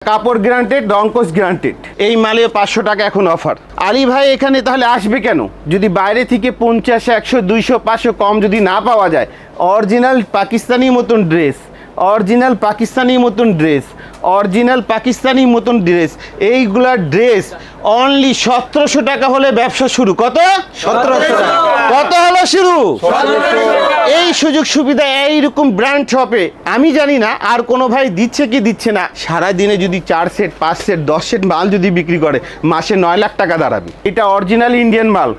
কাপড় guaranteed, রংকশ guaranteed. এই মালে 500 টাকা এখন অফার। আলী ভাই এখানে তাহলে আসবে কেন? যদি বাইরে থেকে 50, 100, 200, 500 কম যদি না পাওয়া যায়, অরিজিনাল পাকিস্তানি মতন ড্রেস, অরিজিনাল পাকিস্তানি মতন ড্রেস, অরিজিনাল পাকিস্তানি মতন ড্রেস, এইগুলা ড্রেস অনলি 1700 টাকা হলে ব্যবসা শুরু। কত? 1700 টাকা। কত হলো শুরু? এই সুযোগ সুবিধা এইরকম ব্র্যান্ড শপে আমি জানি না আর কোনো ভাই দিচ্ছে কি দিচ্ছে না। সারা দিনে যদি 4 সেট 5 সেট 10 সেট মাল যদি বিক্রি করে, মাসে 9 লাখ টাকা দাঁড়াবে। এটা অরিজিনাল ইন্ডিয়ান মাল।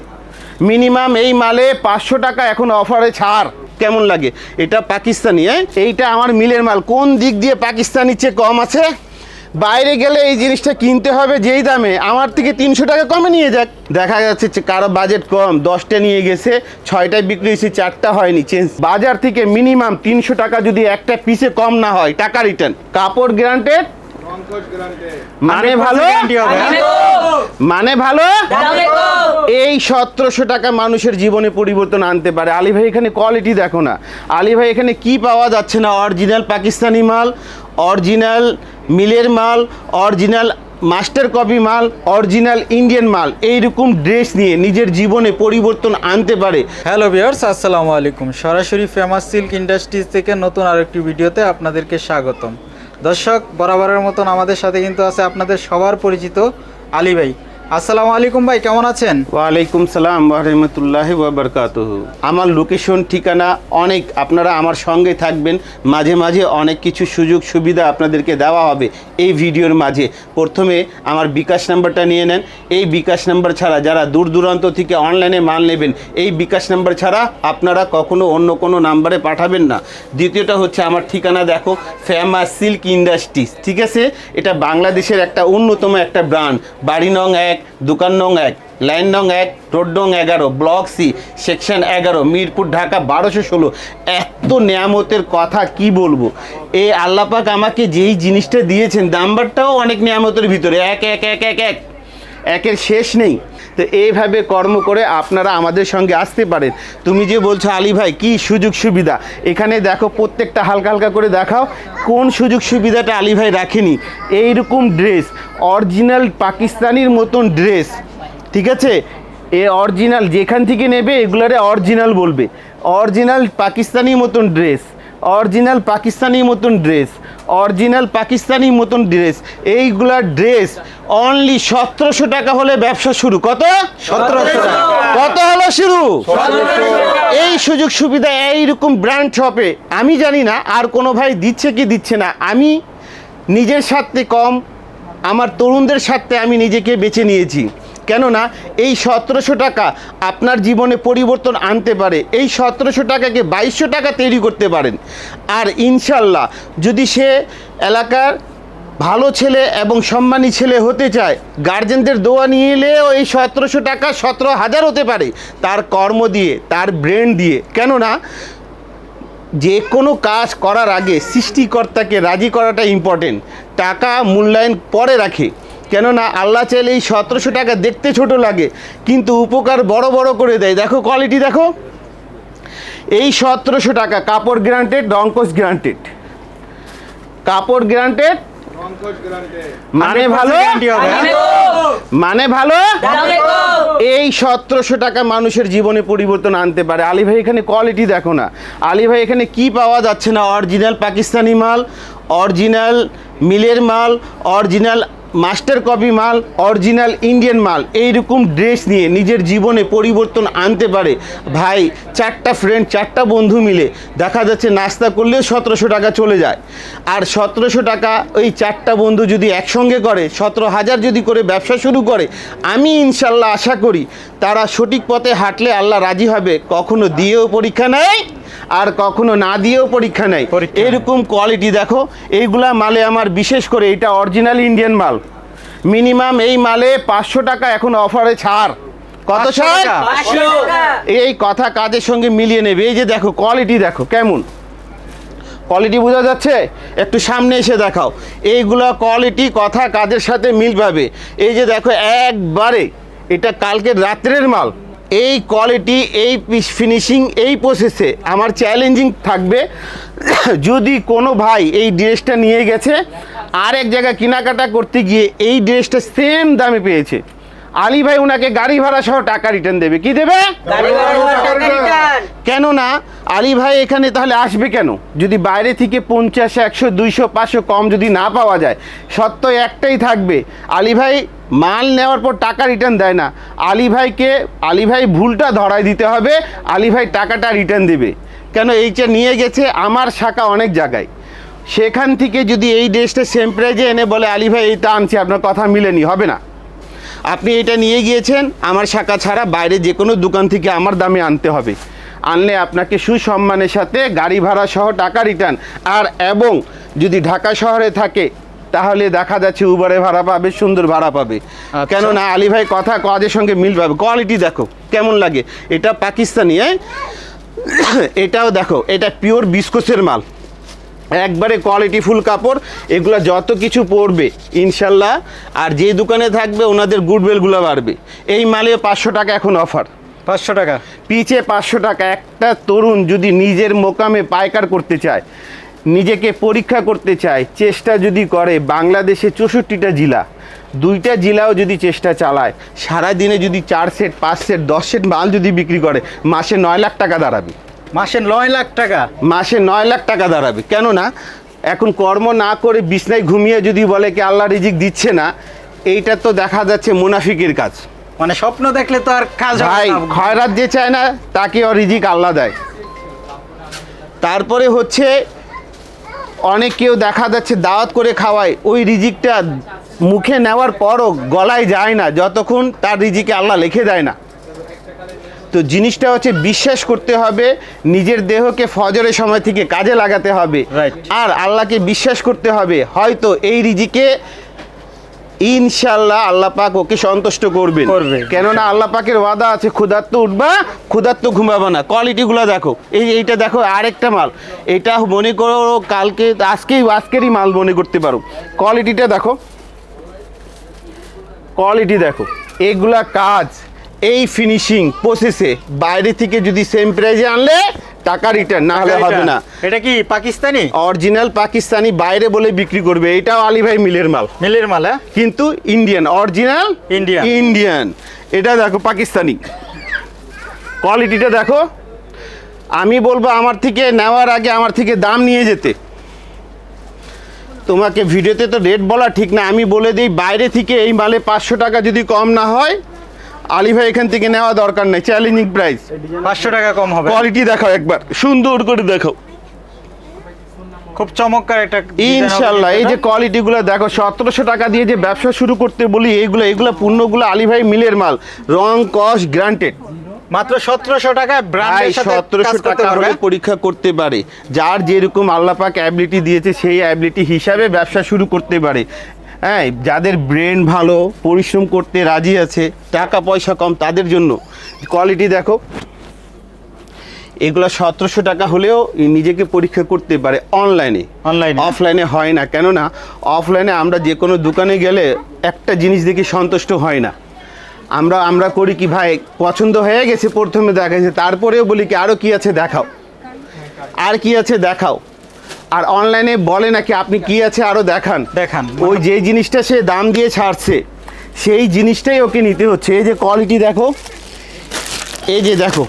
মিনিমাম এই মালে 500 টাকা এখন অফারে ছাড়। কেমন লাগে? এটা পাকিস্তানি, এইটা আমার মিলের মাল। কোন দিক দিয়ে পাকিস্তানি চেয়ে কম আছে? বাইরে গেলে এই জিনিসটা কিনতে হবে যেই দামে, আমার থেকে 300 টাকা কমে নিয়ে যাক। দেখা যাচ্ছে কারো বাজেট কম, 10টা নিয়ে গেছে, 6টায় বিক্রি হয়েছে, 4টা হয়নি চেঞ্জ। বাজার থেকে মিনিমাম 300 টাকা যদি একটা পিসে কম না হয়, টাকা রিটার্ন। কাপড় গ্যারান্টেড, মানে ভালো, মানে ভালো। এই 1700 টাকা মানুষের জীবনে পরিবর্তন আনতে পারে। আলী ভাই এখানে কোয়ালিটি দেখো না। আলী ভাই এখানে কি পাওয়া যাচ্ছে না? অরিজিনাল পাকিস্তানি মাল, অরিজিনাল মিলের মাল, অরিজিনাল মাস্টার কপি মাল, অরিজিনাল ইন্ডিয়ান মাল। এইরকম ড্রেস নিয়ে নিজের জীবনে পরিবর্তন আনতে পারে। হ্যালো ভিউয়ার্স, আসসালামু আলাইকুম। সরাসরি ফেমাস সিল্ক ইন্ডাস্ট্রিজ থেকে নতুন আরেকটি ভিডিওতে আপনাদেরকে স্বাগতম। দর্শক, বরাবরের মতন আমাদের সাথে কিন্তু আছে আপনাদের সবার পরিচিত আলী ভাই। আসসালামু আলাইকুম ভাই, কেমন আছেন? ওয়ালাইকুম সালাম ওয়া রাহমাতুল্লাহি ওয়া বারাকাতুহু। আমার লোকেশন ঠিকানা অনেক, আপনারা আমার সঙ্গে থাকবেন। মাঝে মাঝে অনেক কিছু সুযোগ সুবিধা আপনাদেরকে দেওয়া হবে এই ভিডিওর মাঝে। প্রথমে আমার বিকাশ নাম্বারটা নিয়ে নেন। এই বিকাশ নাম্বার ছাড়া যারা দূর দূরান্ত থেকে অনলাইনে মাল নেবেন, এই বিকাশ নাম্বার ছাড়া আপনারা কখনো অন্য কোনো নাম্বারে পাঠাবেন না। দ্বিতীয়টা হচ্ছে আমার ঠিকানা দেখো, ফেমাস সিল্ক ইন্ডাস্ট্রিজ, ঠিক আছে? এটা বাংলাদেশের একটা অন্যতম একটা ব্র্যান্ড। বাড়ি নং 1, দোকান নং 1, লাইন নং 1, রোড নং 11, block C, section 11, Mirpur, Dhaka 1216। এত নিয়ামতের কথা কি বলবো। এই আল্লাহ পাক আমাকে যেই জিনিসটা দিয়েছেন, নাম্বারটাও অনেক নিয়ামতের ভিতরে, একের শেষ নেই। তো এইভাবে কর্ম করে আপনারা আমাদের সঙ্গে আসতে পারেন। তুমি যে বলছো আলী ভাই কি সুযোগ সুবিধা, এখানে দেখো প্রত্যেকটা হালকা হালকা করে দেখাও কোন সুযোগ সুবিধাটা আলী ভাই রাখেনি। এইরকম ড্রেস অরিজিনাল পাকিস্তানির মতন ড্রেস, ঠিক আছে? এ অরিজিনাল যেখান থেকে নেবে এগুলারে অরিজিনাল বলবে। অরিজিনাল পাকিস্তানি মতন ড্রেস, অরিজিনাল পাকিস্তানি মতন ড্রেস, অরিজিনাল পাকিস্তানি মতন ড্রেস। এইগুলা ড্রেস অনলি 1700 টাকা হলে ব্যবসা শুরু। কত? 1700 টাকা। কত হলো শুরু? এই সুযোগ সুবিধা এইরকম ব্র্যান্ড শপে আমি জানি না আর কোনো ভাই দিচ্ছে কি দিচ্ছে না। আমি নিজের স্বার্থে কম, আমার তরুণদের স্বার্থে আমি নিজেকে বেছে নিয়েছি। কেননা এই 1700 টাকা আপনার জীবনে পরিবর্তন আনতে পারে। এই 1700 টাকাকে 2200 টাকা তৈরি করতে পারেন। আর ইনশাল্লাহ যদি সে এলাকার ভালো ছেলে এবং সম্মানী ছেলে হতে চায়, গার্জেনদের দোয়া নিয়ে এলেও এই 1700 টাকা 17,000 হতে পারে, তার কর্ম দিয়ে, তার ব্রেন দিয়ে। কেননা যে কোনো কাজ করার আগে সৃষ্টিকর্তাকে রাজি করাটা ইম্পর্টেন্ট। টাকা মূল্যায়ন পরে রাখে। কেননা আল্লাহ চাইলে এই 1700 টাকা দেখতে ছোট লাগে, কিন্তু উপকার বড় বড় করে দেয়। দেখো কোয়ালিটি দেখো। এই 1700 টাকা কাপড় গ্যারান্টেড, রংকশ গ্যারান্টেড। কাপড় গ্যারান্টেড, মানে ভালো, মানে ভালো। এই 1700 টাকা মানুষের জীবনে পরিবর্তন আনতে পারে। আলী ভাই এখানে কোয়ালিটি দেখো না। আলী ভাই এখানে কি পাওয়া যাচ্ছে না? অরিজিনাল পাকিস্তানি মাল, অরিজিনাল মিলের মাল, অরিজিনাল মাস্টার কপি মাল, অরিজিনাল ইন্ডিয়ান মাল। এইরকম ড্রেস নিয়ে নিজের জীবনে পরিবর্তন আনতে পারে। ভাই 4টা ফ্রেন্ড, 4টা বন্ধু মিলে দেখা যাচ্ছে নাস্তা করলেও 1700 টাকা চলে যায়। আর 1700 টাকা ওই 4টা বন্ধু যদি একসঙ্গে করে, 17,000 যদি করে ব্যবসা শুরু করে, আমি ইনশাল্লাহ আশা করি তারা সঠিক পথে হাঁটলে আল্লাহ রাজি হবে। কখনো দিয়েও পরীক্ষা নেয় আর কখনো না দিয়েও পরীক্ষা নেয়। এরকম কোয়ালিটি দেখো। এইগুলা মালে আমার বিশেষ করে এটা অরিজিনাল ইন্ডিয়ান মাল। মিনিমাম এই মালে 500 টাকা এখন অফারে ছাড়। কত ছাড়? এই কথা কাজের সঙ্গে মিলিয়ে নেবে। এই যে দেখো কোয়ালিটি দেখো কেমন, কোয়ালিটি বোঝা যাচ্ছে? একটু সামনে এসে দেখাও। এইগুলা কোয়ালিটি কথা কাজের সাথে মিল পাবে। এই যে দেখো একবারে এটা কালকের রাত্রের মাল। এই কোয়ালিটি, এই পিস ফিনিশিং, এই প্রসেসে আমার চ্যালেঞ্জিং থাকবে। যদি কোনো ভাই এই ড্রেসটা নিয়ে গেছে আর এক জায়গায় কেনাকাটা করতে গিয়ে এই ড্রেসটা সেম দামে পেয়েছে, আলী ভাই ওনাকে গাড়ি ভাড়া সহ টাকা রিটার্ন দেবে। কি দেবে? কেননা আলী ভাই এখানে তাহলে আসবে কেন? যদি বাইরে থেকে 50, 100, 200, 500 কম যদি না পাওয়া যায়, সত্য একটাই থাকবে, আলী ভাই মাল নেওয়ার পর টাকা রিটার্ন দেয় না। আলী ভাই ভুলটা ধরায় দিতে হবে, আলী ভাই টাকাটা রিটার্ন দেবে। কেন? এইটা নিয়ে গেছে আমার শাখা অনেক জায়গায়, সেখান থেকে যদি এই ড্রেসটা সেম প্রাইজে এনে বলে আলী ভাই এইটা আনছি, আপনার কথা মিলেনি, হবে না। আপনি এটা নিয়ে গিয়েছেন আমার শাখা ছাড়া বাইরে যে কোনো দোকান থেকে আমার দামে আনতে হবে, আনলে আপনাকে সুসম্মানের সাথে গাড়ি ভাড়া সহ টাকা রিটার্ন। আর এবং যদি ঢাকা শহরে থাকে তাহলে দেখা যাচ্ছে উবারে ভাড়া পাবে, সুন্দর ভাড়া পাবে। কেননা আলী ভাই কথা কাজের সঙ্গে মিল পাবে। কোয়ালিটি দেখো কেমন লাগে, এটা পাকিস্তানি, এটাও দেখো, এটা পিওর বিস্কোসের মাল, একবারে কোয়ালিটিফুল কাপড়। এগুলো যত কিছু পরবে ইনশাল্লাহ, আর যে দোকানে থাকবে ওনাদের গুডউইলগুলো বাড়বে। এই মালে 500 টাকা এখন অফার, 500 টাকা পিছে 500 টাকা। একটা তরুণ যদি নিজের মোকামে পাইকার করতে চায়, নিজেকে পরীক্ষা করতে চায়, চেষ্টা যদি করে, বাংলাদেশে 64টা জেলা, 2টা জেলাও যদি চেষ্টা চালায়, সারাদিনে যদি 4 সেট 5 সেট 10 সেট মাল যদি বিক্রি করে, মাসে 9 লাখ টাকা দাঁড়াবে। মাসে 9 লাখ টাকা? মাসে 9 লাখ টাকা দাঁড়াবে। কেননা এখন কর্ম না করে বিছনায় ঘুমিয়ে যদি বলে কি আল্লাহ রিজিক দিচ্ছে না, এইটা তো দেখা যাচ্ছে মুনাফিকের কাজ। মানে স্বপ্ন দেখলে তো আর কাজ হবে ভাই, না। খয়রাত যে চায় না তাকে রিজিক আল্লাহ দেয়। তারপরে হচ্ছে অনেক কেউ দেখা যাচ্ছে দাওয়াত করে খাওয়ায়, ওই রিজিকটা মুখে নেওয়ার পরও গলায় যায় না যতক্ষণ তার রিজিকে আল্লাহ লিখে দেয় না। তো জিনিসটা হচ্ছে বিশ্বাস করতে হবে, নিজের দেহকে ফজরের সময় থেকে কাজে লাগাতে হবে, আর আল্লাহকে বিশ্বাস করতে হবে, হয়তো এই রিজিকে ইনশাল্লাহ আল্লাহ পাক ওকে সন্তুষ্ট করবেন। কেননা আল্লাহ পাকের ওয়াদা আছে, ক্ষুধার্ত উঠবা ক্ষুধার্ত ঘুমাবা না। কোয়ালিটিগুলো দেখো, এইটা দেখো, আরেকটা মাল, এটা মনে করো কালকে আজকেরই মাল মনে করতে পারো। কোয়ালিটিটা দেখো, কোয়ালিটি দেখো, এগুলা কাজ, এই ফিনিশিং প্রসেসে বাইরে থেকে যদি সেম প্রাইজে আনলে টাকা রিটার্ন, না হলে হবে না। এটা কি পাকিস্তানি? অরিজিনাল পাকিস্তানি, বাইরে বলে বিক্রি করবে। এটাও আলী ভাই মিলের মাল, হ্যাঁ, কিন্তু ইন্ডিয়ান, অরিজিনাল ইন্ডিয়ান। এটা দেখো পাকিস্তানি, কোয়ালিটিটা দেখো। আমি বলবো আমার থেকে নেওয়ার আগে আমার থেকে দাম নিয়ে যেতে। তোমাকে ভিডিওতে তো রেট বলা ঠিক না, আমি বলে দিই বাইরে থেকে এই মালে 500 টাকা যদি কম না হয়, আলী ভাই এখান থেকে নেওয়া দরকার নেই, চ্যালেঞ্জিং প্রাইস। 500 টাকা কম হবে। কোয়ালিটি দেখাও একবার, সুন্দর করে দেখো, খুব চমৎকার একটা ইনশাল্লাহ। এই যে কোয়ালিটিগুলো দেখো, 1700 টাকা দিয়ে যে ব্যবসা শুরু করতে বলি, এইগুলো পণ্যগুলো আলী ভাই মিলের মাল, রং কস গ্রান্টেড। মাত্র 1700 টাকায় ব্র্যান্ডের সাথে 1700 টাকা হলে পরীক্ষা করতে পারে, যার যেরকম আল্লাহ পাক অ্যাবিলিটি দিয়েছে সেই অ্যাবিলিটি হিসাবে ব্যবসা শুরু করতে পারে। হ্যাঁ, যাদের ব্রেন ভালো, পরিশ্রম করতে রাজি আছে, টাকা পয়সা কম, তাদের জন্য। কোয়ালিটি দেখো, এগুলো 1700 টাকা হলেও নিজেকে পরীক্ষা করতে পারে অনলাইনে, অফলাইনে হয় না। কেননা অফলাইনে আমরা যে কোনো দোকানে গেলে একটা জিনিস দেখে সন্তুষ্ট হয় না, আমরা করি কি ভাই, পছন্দ হয়ে গেছে প্রথমে দেখাচ্ছে, তারপরেও বলি কি আরও কি আছে দেখাও, আর কি আছে দেখাও। আর অনলাইনে বলে নাকি আপনি কি আছে আরও দেখান, ওই যে জিনিসটা সে দাম দিয়ে ছাড়ছে সেই জিনিসটাই ওকে নিতে হচ্ছে। এই যে কোয়ালিটি দেখো, এই যে দেখো,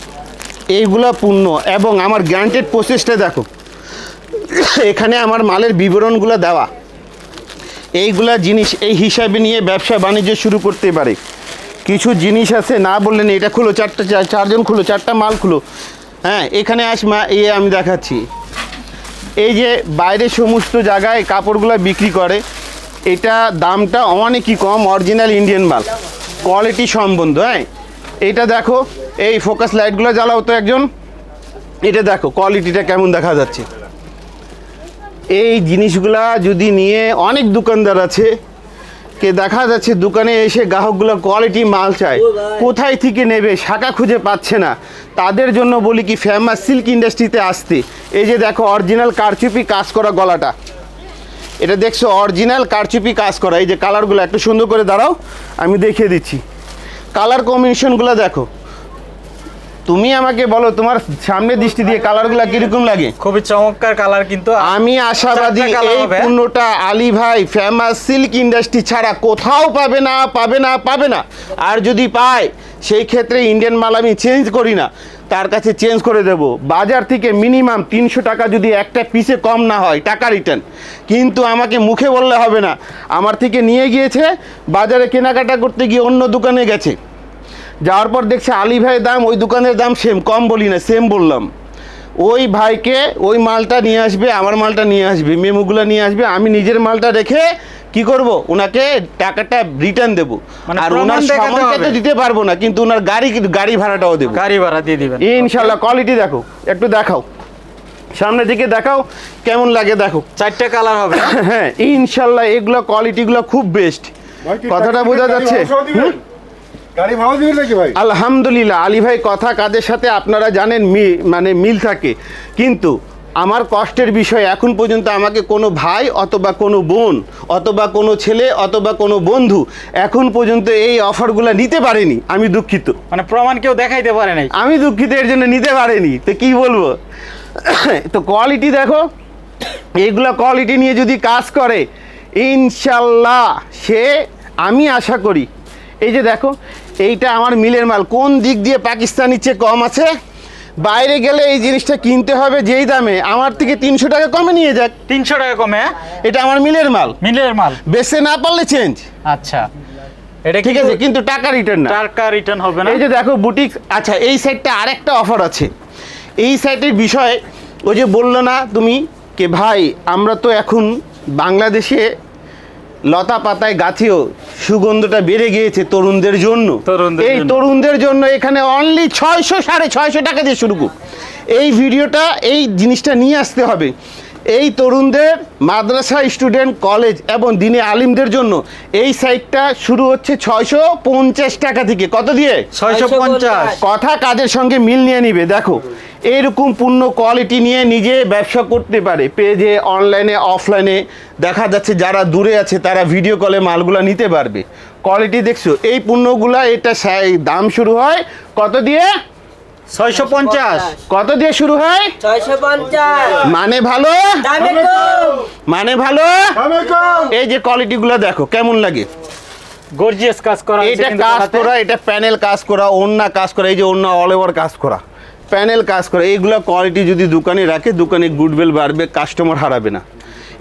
এইগুলা পূর্ণ এবং আমার গ্যারান্টেড প্রসেসটা দেখো, এখানে আমার মালের বিবরণগুলো দেওয়া। এইগুলা জিনিস এই হিসাবে নিয়ে ব্যবসা বাণিজ্য শুরু করতে পারে। কিছু জিনিস আছে না বললেন এটা খুলো, চারজন খুলো, 4টা মাল খুলো। হ্যাঁ, এখানে আমি দেখাচ্ছি। এই যে বাইরে সমস্ত জায়গায় কাপড়গুলো বিক্রি করে, এটা দামটা অনেকই কম, অরিজিনাল ইন্ডিয়ান মাল, কোয়ালিটি সম্বন্ধ। হ্যাঁ, এটা দেখো, এই ফোকাস লাইটগুলো জ্বালাও তো একজন, এটা দেখো কোয়ালিটিটা কেমন দেখা যাচ্ছে। এই জিনিসগুলা যদি নিয়ে অনেক দোকানদার আছে, কে দেখা যাচ্ছে দোকানে এসে গ্রাহকগুলো কোয়ালিটি মাল চায়, কোথায় থেকে নেবে শাখা খুঁজে পাচ্ছে না, তাদের জন্য বলি কি ফেমাস সিল্ক ইন্ডাস্ট্রিতে আসতে। এই যে দেখো অরিজিনাল কারচুপি কাজ করা গলাটা, এটা দেখছো অরিজিনাল কারচুপি কাজ করা। এই যে কালারগুলো একটু সুন্দর করে দাঁড়াও, আমি দেখিয়ে দিচ্ছি কালার কম্বিনেশনগুলো দেখো, তুমি আমাকে বলো তোমার সামনে দৃষ্টি দিয়ে কালারগুলো কিরকম লাগে? খুবই চমৎকার কালার কিন্তু। আমি আশাবাদী চারটা colour এই হবে। পণ্যটা আলী ভাই ফেমাস সিল্ক ইন্ডাস্ট্রি ছাড়া কোথাও পাবে না, পাবে না, পাবে না। আর যদি পায় সেই ক্ষেত্রে ইন্ডিয়ান মাল আমি চেঞ্জ করি না, তার কাছে চেঞ্জ করে দেব। বাজার থেকে মিনিমাম 300 টাকা যদি একটা পিসে কম না হয় টাকা রিটার্ন। কিন্তু আমাকে মুখে বললে হবে না, আমার থেকে নিয়ে গিয়েছে, বাজারে কেনাকাটা করতে গিয়ে অন্য দোকানে গেছে, যাওয়ার পর দেখছে আলী ভাইয়ের দাম ওই দোকানের দাম সেম, কম বলি না, সেম বললাম। ওই ভাইকে ওই মালটা নিয়ে আসবে, আমার মালটা নিয়ে আসবে, মেমোগুলো নিয়ে আসবে, আমি নিজের মালটা রেখে কি করব, ওনাকে টাকাটা রিটার্ন দেবো। মানে আর প্রমাণ ওনার দেখাতে সময়টা তো হবে। দিতে পারবো না, কিন্তু ওনার গাড়ি ভাড়াটাও দেবো গাড়ি ভাড়া দিয়ে দিবেন ইনশাল্লাহ। কোয়ালিটি দেখো, একটু দেখাও, সামনের দিকে দেখাও কেমন লাগে দেখো। 4টা কালার হবে। হ্যাঁ ইনশাল্লাহ এগুলো কোয়ালিটিগুলো খুব বেস্ট। কথাটা বোঝা যাচ্ছে? গাড়ি ভাড়া দিবেন নাকি ভাই? আলহামদুলিল্লাহ আলী ভাই কথা কাজের সাথে আপনারা জানেন মানে মিল থাকে, কিন্তু আমার কষ্টের বিষয় এখন পর্যন্ত আমাকে কোনো ভাই অথবা কোনো বোন অথবা কোনো ছেলে অথবা কোনো বন্ধু এখন পর্যন্ত এই অফারগুলো নিতে পারেনি। আমি দুঃখিত, মানে প্রমাণ কেউ দেখাইতে পারে নাই। আমি দুঃখিত, এর জন্য নিতে পারেনি। তো কি বলবো, তো কোয়ালিটি দেখো, এইগুলো কোয়ালিটি নিয়ে যদি কাজ করে ইনশাল্লাহ সে, আমি আশা করি। এই যে দেখো, এইটা আমার মিলের মাল, কোন দিক দিয়ে পাকিস্তানির চেয়ে কম আছে? বাইরে গেলে এই জিনিসটা কিনতে হবে যেই দামে, আমার থেকে 300 টাকা কমে নিয়ে যাক, 300 টাকা কমে, হ্যাঁ? এটা আমার মিলের মাল, মিলের মাল। বেচতে না পারলে চেঞ্জ। আচ্ছা, এটা ঠিক আছে, কিন্তু টাকা রিটার্ন না। টাকা রিটার্ন হবে না। এই যে দেখো বুটিক। আচ্ছা, এই সাইডটা আরেকটা অফার আছে। এই সাইটের বিষয়, ওই যে বললো না তুমি কে ভাই, আমরা তো এখন বাংলাদেশে লতা পাতায় গাছেও সুগন্ধটা বেড়ে গিয়েছে তরুণদের জন্য। এই তরুণদের জন্য এখানে অনলি 600 650 টাকা দিয়ে শুরু করুন। এই ভিডিওটা, এই জিনিসটা নিয়ে আসতে হবে। এই তরুণদের, মাদ্রাসা স্টুডেন্ট, কলেজ এবং দিনে আলিমদের জন্য এই সাইটটা শুরু হচ্ছে 650 টাকা থেকে। কত দিয়ে? 650। কথা কাজের সঙ্গে মিল নিয়ে নিবে। দেখো এইরকম পূর্ণ কোয়ালিটি নিয়ে নিজে ব্যবসা করতে পারে, পেজে, অনলাইনে, অফলাইনে। দেখা যাচ্ছে যারা দূরে আছে তারা ভিডিও কলে মালগুলো নিতে পারবে। কোয়ালিটি দেখছো, এই পণ্যগুলা এটা দাম শুরু হয় কত দিয়ে? 650। কত দিয়ে শুরু হয়? 650। মানে ভালো, দামে কম। মানে ভালো। দামে কম। এই যে কোয়ালিটিগুলো দেখো কেমন লাগে। গর্জিয়াস কাজ করা হয়েছে এটা কিন্তু কাজ হাতে। করা, এটা প্যানেল কাজ করা, ওন্না কাজ করা, এই যে ওন্না অল ওভার কাজ করা, প্যানেল কাজ করা। এইগুলো কোয়ালিটি যদি দোকানে রাখে, দোকানে গুডউইল বাড়বে, কাস্টমার হারাবে না।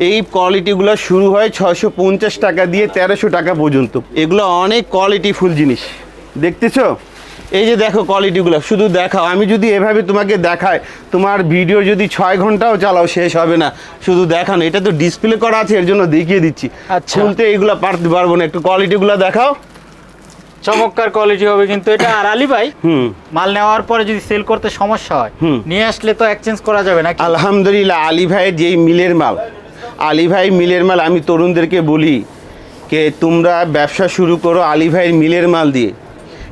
এই কোয়ালিটিগুলো শুরু হয় 650 টাকা দিয়ে 1300 টাকা পর্যন্ত। এগুলো অনেক কোয়ালিটিফুল জিনিস, দেখতেছো? এই যে দেখো কোয়ালিটিগুলো, শুধু দেখাও। আমি যদি এভাবে তোমাকে দেখাই, তোমার ভিডিও যদি 6 ঘন্টাও চালাও শেষ হবে না। শুধু দেখানো, এটা তো ডিসপ্লে করা আছে, এর জন্য দেখিয়ে দিচ্ছি। আচ্ছা। খুলতে এইগুলো পারতে পারবো না। একটু কোয়ালিটিগুলো দেখাও। চমৎকার কোয়ালিটি হবে কিন্তু এটা। আর আলী ভাই, হুম, মাল নেওয়ার পরে যদি সেল করতে সমস্যা হয়, নিয়ে আসলে তো এক্সচেঞ্জ করা যাবে নাকি? আলহামদুলিল্লাহ আলী ভাইয়ের যেই মিলের মাল, আলী ভাই মিলের মাল, আমি তরুণদেরকে বলি কে তোমরা ব্যবসা শুরু করো আলী ভাইয়ের মিলের মাল দিয়ে।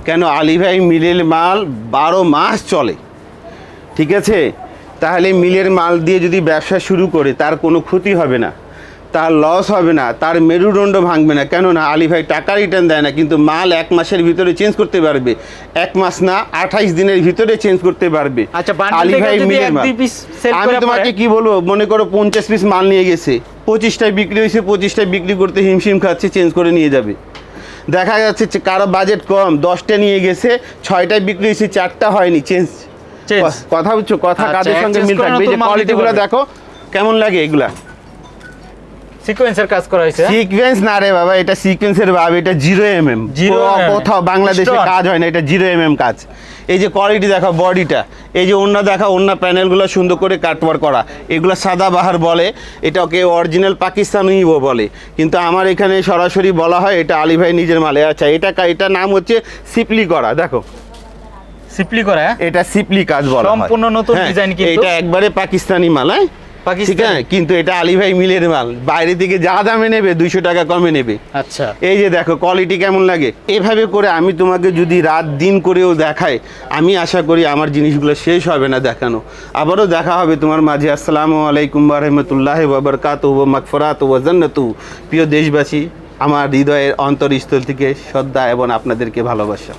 কেন? আলী ভাই মিলের মাল 12 মাস চলে, ঠিক আছে? তাহলে মিলের মাল দিয়ে যদি ব্যবসা শুরু করে তার কোনো ক্ষতি হবে না, তার লস হবে না, তার মেরুদণ্ড ভাঙবে না। কেননা আলী ভাই টাকা রিটার্ন দেয় না, কিন্তু মাল 1 মাসের ভিতরে চেঞ্জ করতে পারবে। 1 মাস না, 28 দিনের ভিতরে চেঞ্জ করতে পারবে। আচ্ছা, বান্ডেল আলী থেকে ভাই যদি মিলের এক মাল। দুই পিস সেল আমি করে তোমাকে পরে? কি বলবো, মনে করো 50 পিস মাল নিয়ে গেছে, 25টায় বিক্রি হয়েছে, 25টায় বিক্রি করতে হিমশিম খাচ্ছে, চেঞ্জ করে নিয়ে যাবে। দেখা যাচ্ছে কারো বাজেট কম, 10টা নিয়ে গেছে, 6টায় বিক্রি হয়েছে, 4টা হয়নি, চেঞ্জ। কথা বুঝছো? কথা আচ্ছা, কাজের সঙ্গে exchange মিল করে থাকবে। এই যে নতুন মাল দিতে কোয়ালিটিগুলো পারবে। দেখো কেমন লাগে। এগুলা সিকোয়েন্সের কাজ করা হয়েছে। সিকোয়েন্স না রে বাবা, এটা সিকোয়েন্সের ভাব, এটা 0mm। 0mm কোথাও বাংলাদেশে Stone। কাজ হয় না, এটা 0mm কাজ। এই যে কোয়ালিটি দেখো, বডিটা, এই যে ওন্না দেখা, ওন্না প্যানেলগুলো সুন্দর করে কাটওয়ার করা। এগুলো সাদাবাহার বলে, এটাকে অরিজিনাল পাকিস্তানিও বলে, কিন্তু আমার এখানে সরাসরি বলা হয় এটা আলী ভাই নিজের মালে। আচ্ছা, এটা নাম হচ্ছে সিপলি করা। দেখো সিপলি করা, হ্যাঁ? এটা সিপলি কাজ বলা হয়। সম্পূর্ণ নতুন হ্যাঁ, ডিজাইন কিন্তু। এটা একবারে পাকিস্তানি মাল, হ্যাঁ? ঠিক পাকিস্তানি। আছে, কিন্তু এটা আলী ভাই মিলের মাল। বাইরে থেকে যা দামে নেবে 200 টাকা কমে নেবে। আচ্ছা, এই যে দেখো কোয়ালিটি কেমন লাগে। এভাবে করে আমি তোমাকে যদি রাত দিন করেও দেখাই, আমি আশা করি আমার জিনিসগুলো শেষ হবে না দেখানো। আবারও দেখা হবে তোমার মাঝে। আসসালামু আলাইকুম ওয়া রাহমাতুল্লাহি ওয়া বারাকাতুহু ওয়া মাগফিরাতু ওয়া জান্নাতু। প্রিয় দেশবাসী, আমার হৃদয়ের অন্তরস্থল থেকে শ্রদ্ধা এবং আপনাদেরকে ভালোবাসা।